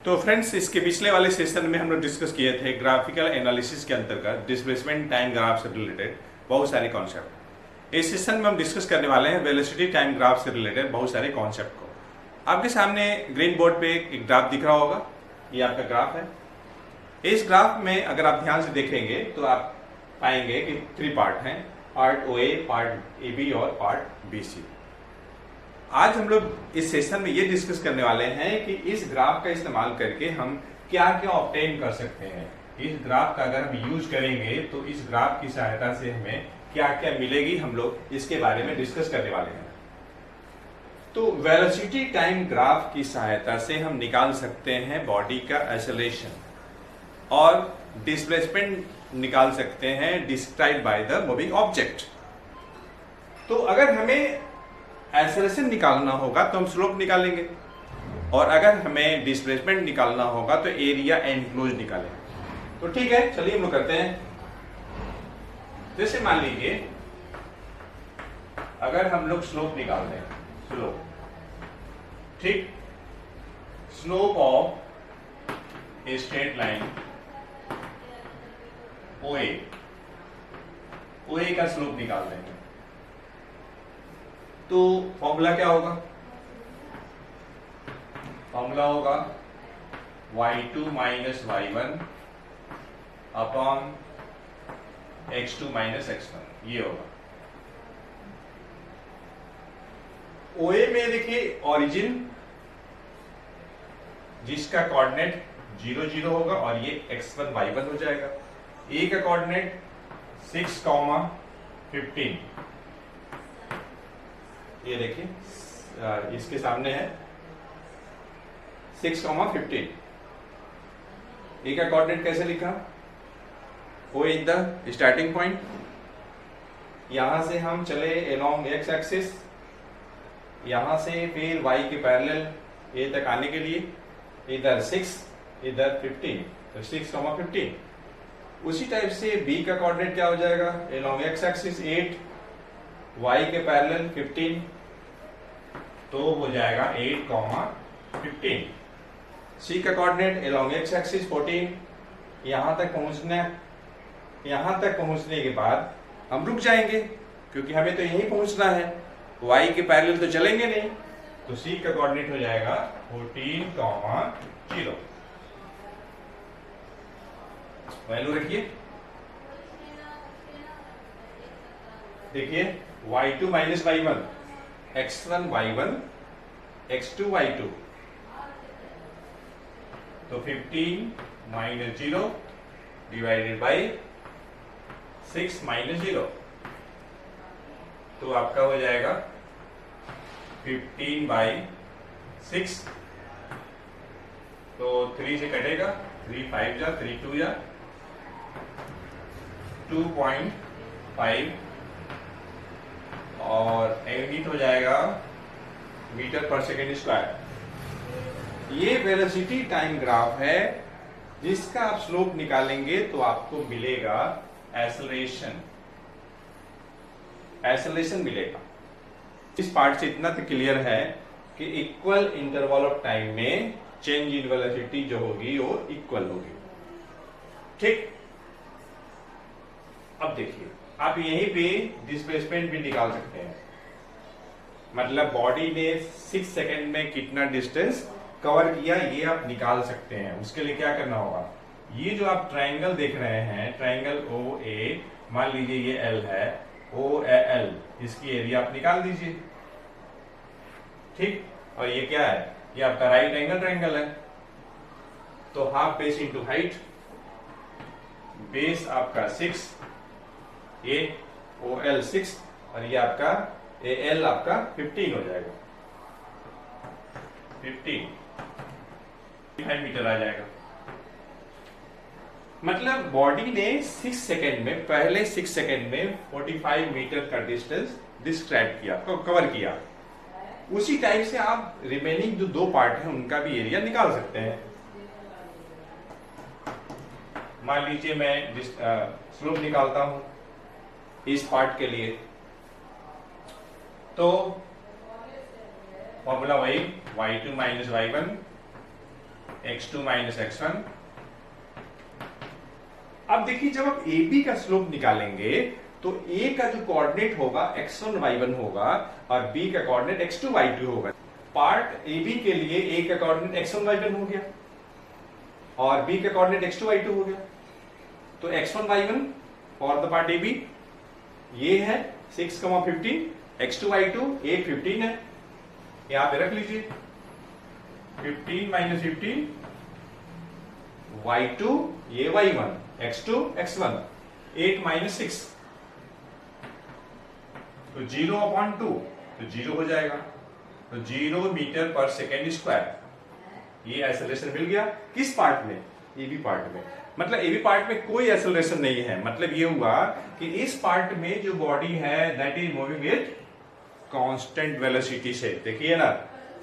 तो फ्रेंड्स, इसके पिछले वाले सेशन में हम लोग डिस्कस किए थे ग्राफिकल एनालिसिस के अंतर्गत डिस्प्लेसमेंट टाइम ग्राफ से रिलेटेड बहुत सारे कॉन्सेप्ट। इस सेशन में हम डिस्कस करने वाले हैं वेलोसिटी टाइम ग्राफ से रिलेटेड बहुत सारे कॉन्सेप्ट को। आपके सामने ग्रीन बोर्ड पे एक ग्राफ दिख रहा होगा, ये आपका ग्राफ है। इस ग्राफ में अगर आप ध्यान से देखेंगे तो आप पाएंगे कि 3 पार्ट हैं, part O A, part A B और पार्ट बी सी। आज हम लोग इस सेशन में ये डिस्कस करने वाले हैं कि इस ग्राफ का इस्तेमाल करके हम क्या क्या ऑब्टेन कर सकते हैं। इस ग्राफ का अगर हम यूज करेंगे तो इस ग्राफ की सहायता से हमें क्या क्या मिलेगी, हम लोग इसके बारे में डिस्कस करने वाले हैं। तो वेलोसिटी टाइम ग्राफ की सहायता से हम निकाल सकते हैं बॉडी का एक्सेलरेशन और डिस्प्लेसमेंट निकाल सकते हैं describe by the moving object. तो अगर हमें एक्सेलरेशन निकालना होगा तो हम स्लोप निकालेंगे, और अगर हमें डिस्प्लेसमेंट निकालना होगा तो एरिया एनक्लोज निकालेंगे। तो ठीक है, चलिए हम लोग करते हैं। जैसे मान लीजिए अगर हम लोग स्लोप निकालते हैं, स्लोप, ठीक, slope of a straight line ओए, ओए का स्लोप निकालते हैं तो फॉर्मूला क्या होगा? फॉर्मूला होगा y2 minus y1 upon x2 minus x1, ये होगा। ओए में देखिए ओरिजिन जिसका कोऑर्डिनेट 0 0 होगा और ये x1 y1 हो जाएगा। ए का कोऑर्डिनेट 6, 15, ये देखिए इसके सामने है 6, 15। ए का कोऑर्डिनेट कैसे लिखा? O is the starting point, यहां से हम चले अलोंग एक्स एक्सिस, यहां से फिर वाई के पैरेलल ए तक आने के लिए इधर 6, इधर 15, तो 6, 15। उसी टाइप से बी का कोऑर्डिनेट क्या हो जाएगा? अलोंग एक्स एक्सिस 8, y के पैरेलल 15, तो हो जाएगा 8, 15। c का कोऑर्डिनेट अलोंग x एक्सिस 14, यहां तक पहुंचना, यहां तक पहुंचने के बाद हम रुक जाएंगे क्योंकि हमें तो यहीं पहुंचना है, y के पैरेलल तो चलेंगे नहीं, तो c का कोऑर्डिनेट हो जाएगा 14, 0। वैल्यू रखिए, देखिए y2 minus y1, x1 y1, x2 y2, तो 15 माइनस 0 डिवाइडेड बाई 6 माइनस 0, तो आपका हो जाएगा 15/6, तो 3 से कटेगा, 3 5 जा, 3 2 जा, 2.5 और यूनिट हो जाएगा मीटर पर सेकेंड स्क्वायर। ये वेलोसिटी टाइम ग्राफ है जिसका आप स्लोप निकालेंगे तो आपको मिलेगा एक्सेलरेशन, एक्सेलरेशन मिलेगा। इस पार्ट से इतना तो क्लियर है कि इक्वल इंटरवल ऑफ टाइम में चेंज इन वेलोसिटी जो होगी वो इक्वल होगी, ठीक। अब देखिए, आप यहीं पे डिस्प्लेसमेंट भी निकाल सकते हैं, मतलब बॉडी ने 6 सेकेंड में कितना डिस्टेंस कवर किया ये आप निकाल सकते हैं। उसके लिए क्या करना होगा? ये जो आप ट्रायंगल देख रहे हैं, ट्रायंगल ओ ए, मान लीजिए ये एल है, ओ एल, इसकी एरिया आप निकाल दीजिए, ठीक। और ये क्या है? ये आपका राइट एंगल ट्रायंगल है, तो half base into height, base आपका 6, ए ओ एल 6 और ये आपका ए एल आपका 15 हो जाएगा, 15 मीटर आ जाएगा। मतलब बॉडी ने 6 सेकेंड में, पहले 6 सेकेंड में 45 मीटर का डिस्टेंस डिस्क्राइब किया, कवर किया। उसी टाइप से आप रिमेनिंग जो 2 पार्ट हैं उनका भी एरिया निकाल सकते हैं। मान लीजिए मैं स्लोप निकालता हूं इस पार्ट के लिए, तो फॉर्मूला वही y2 minus y1 x2 minus x1। अब देखिए जब आप AB का स्लोप निकालेंगे तो A का जो कोऑर्डिनेट होगा x1 y1 होगा और B का कोऑर्डिनेट x2 y2 होगा। पार्ट AB के लिए A का कोऑर्डिनेट x1 y1 हो गया और B का कोऑर्डिनेट x2 y2 हो गया। तो x1 y1 for the part AB ये है 6,15, x2 y2 A 15 है, यहां पे रख लीजिए 15 माइनस 15 y2 ये y1 x2 x1 8 माइनस 6 तो 0/2 तो 0 हो जाएगा। तो 0 मीटर पर सेकेंड स्क्वायर ये एक्सेलरेशन मिल गया। किस पार्ट में? एबी पार्ट में। मतलब एबी पार्ट में कोई एक्सेलरेशन नहीं है। मतलब ये हुआ कि इस पार्ट में जो बॉडी है that is moving with constant velocity से। देखिए ना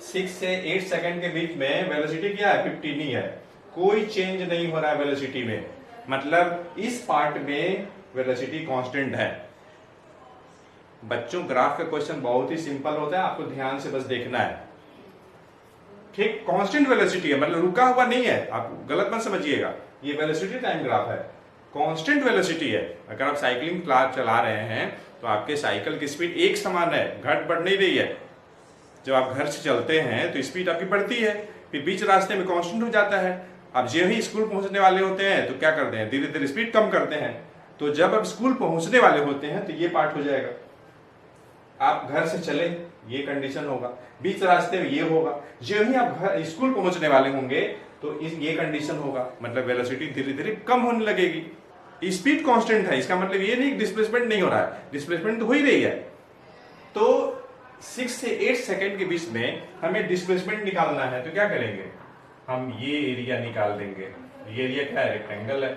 6 से 8 सेकंड के बीच में वेलोसिटी क्या है? 15 ही है, कोई चेंज नहीं हो रहा है वेलोसिटी में। मतलब इस पार्ट में वेलोसिटी कांस्टेंट है। बच्चों ग्राफ का क्वेश्चन बहुत ही सिंपल होता है, आपको ध्यान से बस देखना है। ठीक, कांस्टेंट वेलोसिटी है, मतलब रुका हुआ नहीं है, आप गलत मत समझिएगा। ये वेलोसिटी टाइम ग्राफ है, कांस्टेंट वेलोसिटी है। अगर आप साइकिलिंग क्लास चला रहे हैं तो आपके साइकिल की स्पीड एक समान है, घट बढ़ नहीं रही है। जब आप घर से चलते हैं तो स्पीड आपकी बढ़ती है, फिर बीच रास्ते में कांस्टेंट हो जाता है। अब जो ही स्कूल पहुंचने वाले होते हैं तो क्या करते हैं? धीरे धीरे स्पीड कम करते हैं। तो जब आप स्कूल पहुंचने वाले होते हैं तो ये पार्ट हो जाएगा। आप घर से चले ये कंडीशन होगा, बीच रास्ते में ये होगा, जो ही आप घर स्कूल पहुंचने वाले होंगे तो ये कंडीशन होगा। मतलब वेलोसिटी धीरे धीरे कम होने लगेगी। स्पीड कांस्टेंट है, इसका मतलब ये नहीं डिस्प्लेसमेंट नहीं हो रहा है, डिस्प्लेसमेंट तो हो ही रही है। तो 6 से 8 सेकंड के बीच में हमें डिस्प्लेसमेंट निकालना है तो क्या करेंगे? हम ये एरिया निकाल देंगे। ये एरिया क्या है? रेक्टेंगल है।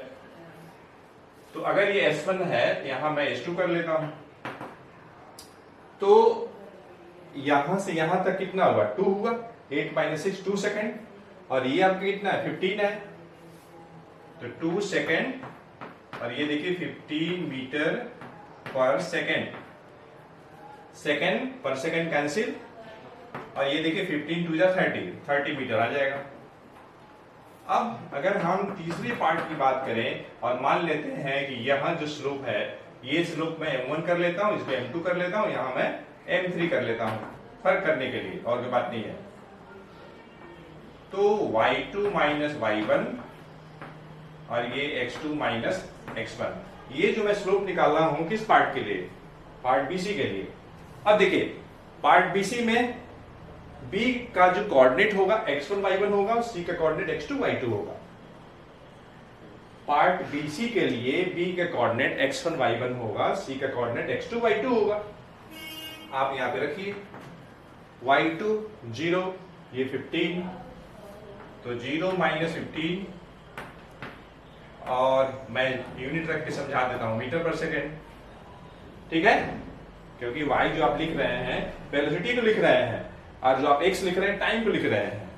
तो अगर ये S1 है यहां मैं S2 कर लेता हूं तो यहां से यहां तक कितना हुआ? 2 हुआ। 8 माइनस 6 2 सेकेंड। और ये आपका कितना है? 15 है। तो 2 सेकेंड और ये देखिए 15 मीटर पर सेकेंड। सेकेंड पर सेकेंड कैंसिल और ये देखिए 15 2 जा 30 मीटर आ जाएगा। अब अगर हम तीसरे पार्ट की बात करें और मान लेते हैं कि यहां जो स्लोप है ये स्लोप मैं M1 कर लेता हूं, इसको M2 कर लेता हूं, यहां मैं M3 कर लेता हूं फर्क करने के लिए, और कोई बात नहीं है। तो y2 माइनस y1 और ये x2 माइनस x1, ये जो मैं स्लोप निकाल रहा हूं किस पार्ट के लिए? पार्ट BC के लिए। अब देखिए पार्ट BC में B का जो कोऑर्डिनेट होगा x1 y1 होगा और C का कोऑर्डिनेट x2 y2 होगा। पार्ट BC के लिए B का कोऑर्डिनेट x1 y1 होगा, C का कोऑर्डिनेट x2 y2 होगा। आप यहां पे रखिए y2 0, ये 15, तो 0 माइनस 15 और मैं यूनिट रख के समझा देता हूं मीटर पर सेकेंड। ठीक है, क्योंकि y जो आप लिख रहे हैं वेलोसिटी को लिख रहे हैं और जो आप x लिख रहे हैं टाइम को लिख रहे हैं।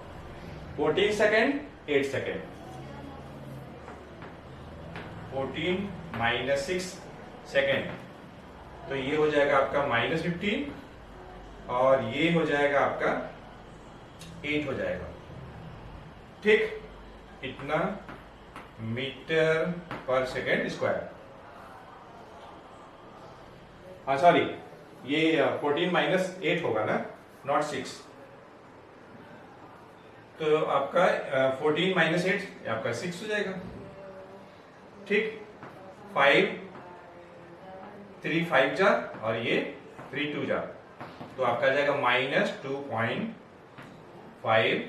14 सेकेंड 8 सेकेंड। 14 माइनस 6 सेकेंड, तो ये हो जाएगा आपका माइनस 15 और ये हो जाएगा आपका 8 हो जाएगा। ठीक, इतना मीटर पर सेकेंड स्क्वायर। हाँ सॉरी, ये 14 माइनस 8 होगा ना, नॉट 6। तो आपका 14 माइनस 8 आपका 6 हो जाएगा। ठीक, 5 3 5 जा और ये 3 2 जा, तो आपका आ जाएगा माइनस 2.5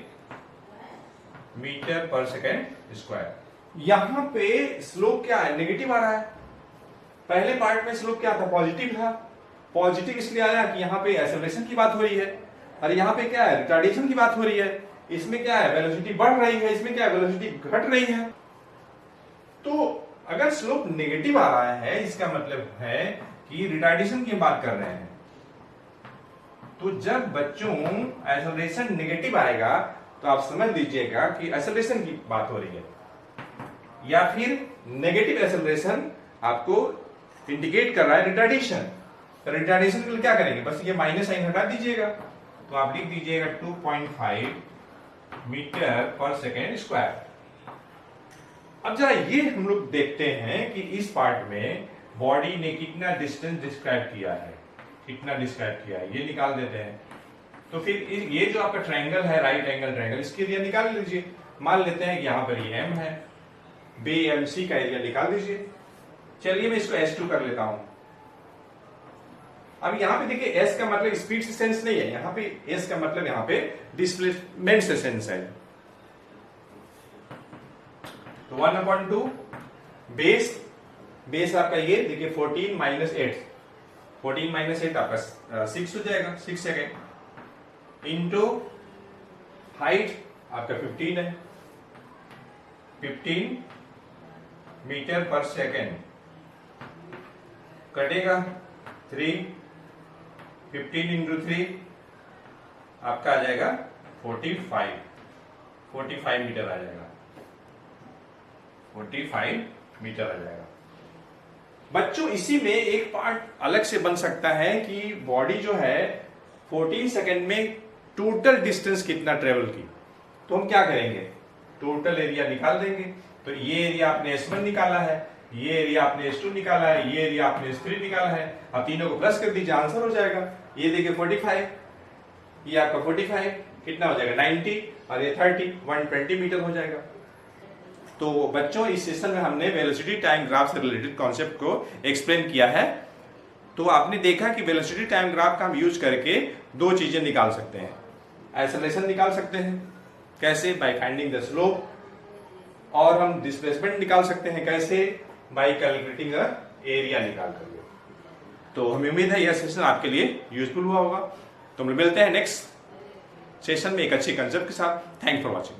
मीटर पर सेकेंड स्क्वायर। यहां पे स्लोप क्या है? नेगेटिव आ रहा है। पहले पार्ट में स्लोप क्या था? पॉजिटिव था। पॉजिटिव इसलिए आया कि यहाँ पे एक्सेलरेशन की बात हो रही है और यहाँ पे क्या है? रिटार्डेशन की बात हो रही है। इसमें क्या है? वेलोसिटी बढ़ रही है, इसमें क्या है? वेलोसिटी घट रही है। तो अगर स्लोप नेगेटिव आ रहा है इसका मतलब है कि रिटार्डेशन की बात कर रहे हैं। तो जब बच्चों एक्सेलरेशन नेगेटिव आएगा तो आप समझ लीजिएगा कि एक्सेलरेशन की बात हो रही है, या फिर नेगेटिव एक्सेलरेशन आपको इंडिकेट कर रहा है रिटार्डेशन। रिटार्डेशन के लिए क्या करेंगे? बस ये माइनस साइन हटा दीजिएगा, तो आप लिख दीजिएगा 2.5 मीटर पर सेकेंड स्क्वायर। अब जरा ये हम लोग देखते हैं कि इस पार्ट में बॉडी ने कितना डिस्टेंस डिस्क्राइब किया है, कितना डिस्क्राइब किया है, ये निकाल देते हैं। तो फिर ये जो आपका ट्रायंगल है, राइट एंगल ट्रायंगल, इसके एरिया निकाल लीजिए। मान लेते हैं कि यहां पर ये m है, BMC का एरिया निकाल दीजिए। चलिए मैं इसको S2 कर लेता हूं। अब यहां पे देखिए S का मतलब स्पीड से सेंस नहीं है, यहां पे S का मतलब यहां पे डिस्प्लेसमेंट से सेंस है। तो 1/2 बेस आपका ये देखिए 14 माइनस 8, 14 माइनस 8 आपका 6 हो जाएगा, 6 सेकेंड, इंटू हाइट आपका 15 है, 15 मीटर पर सेकेंड, कटेगा 3, 15 इंटू 3 आपका आ जाएगा 45 मीटर आ जाएगा, 45 मीटर आ जाएगा। बच्चों इसी में एक पार्ट अलग से बन सकता है कि बॉडी जो है 14 सेकेंड में टोटल डिस्टेंस कितना ट्रेवल की। तो हम क्या करेंगे, टोटल एरिया निकाल देंगे। तो ये एरिया आपने S1 निकाला है, ये एरिया आपने S2 निकाला है, ये एरिया आपने S3 निकाला है। अब तीनों को प्लस कर दीजिए, आंसर हो जाएगा। ये देखिए 45, ये आपका 45 कितना हो जाएगा 90, और ये 30, 120 मीटर हो जाएगा। तो बच्चों इस सेशन में हमने वेलोसिटी टाइम ग्राफ से रिलेटेड कॉन्सेप्ट को एक्सप्लेन किया है। तो आपने देखा कि वेलोसिटी टाइम ग्राफ का हम यूज करके दो चीजें निकाल सकते हैं। एक्सेलरेशन निकाल सकते हैं, कैसे, बाय फाइंडिंग द स्लोप, और हम डिस्प्लेसमेंट निकाल सकते हैं, कैसे, बाय कैलकुलेटिंग एरिया निकाल करके। तो हमें उम्मीद है यह सेशन आपके लिए यूजफुल हुआ होगा। तो हम मिलते हैं नेक्स्ट सेशन में एक अच्छे कंसेप्ट के साथ। Thank for watching.